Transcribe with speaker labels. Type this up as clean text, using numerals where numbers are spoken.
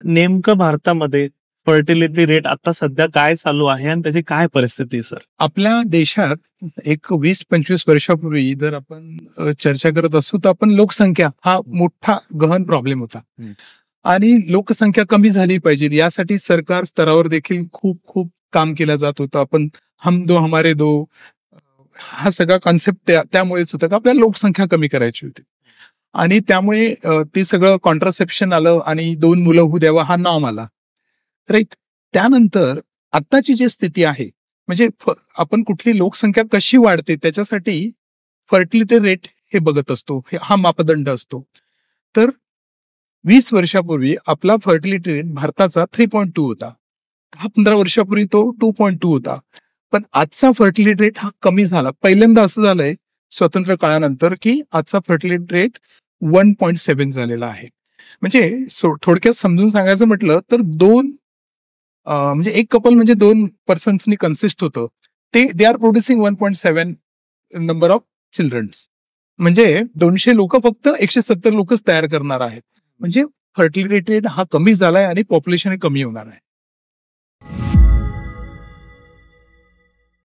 Speaker 1: नेमकं भारतामध्ये fertility rate आता सध्या काय चालू आहे आणि त्याची काय परिस्थिती आहे सर?
Speaker 2: आपल्या देशात एक 20-25 वर्षापूर्वी जर आपण चर्चा करत असू तर आपण लोकसंख्या हा मोठा गहन प्रॉब्लेम होता आणि लोकसंख्या कमी झाली पाहिजे यासाठी सरकार स्तरावर देखील खूप खूप काम केलं जात होतं. आपण हम दो हमारे दो हा सगळा कॉन्सेप्ट त्यामुळेच होता का आपल्याला लोकसंख्या कमी करायची होती आणि त्यामुळे ते सगळं कॉन्ट्रासेप्शन आलं आणि 2 मुलं होऊ द्यावं हा नॉर्म आला, राईट. त्यानंतर आत्ताची जी स्थिती आहे म्हणजे आपण कुठली लोकसंख्या कशी वाढते त्याच्यासाठी फर्टिलिटी रेट हे बघत असतो, हा मापदंड असतो. तर 20 वर्षापूर्वी आपला फर्टिलिटी रेट भारताचा 3.2 होता. 15 वर्षापूर्वी तो 2.2 होता. पण आजचा फर्टिलिटी रेट हा कमी झाला. पहिल्यांदा असं झालंय स्वतंत्र काळानंतर की आजचा फर्टिलिटी रेट 1.7 झालेला आहे. म्हणजे थोडक्यात समजून सांगायचं म्हटलं तर म्हणजे एक कपल म्हणजे 2 पर्सन्सनी कन्सिस्ट होतं. They are producing 1.7 number of childrens. म्हणजे 200 लोक फक्त 170 लोकच तयार करणार आहेत. म्हणजे फर्टिलिटी रेट हा कमी झालाय आणि पॉप्युलेशन कमी होणार आहे.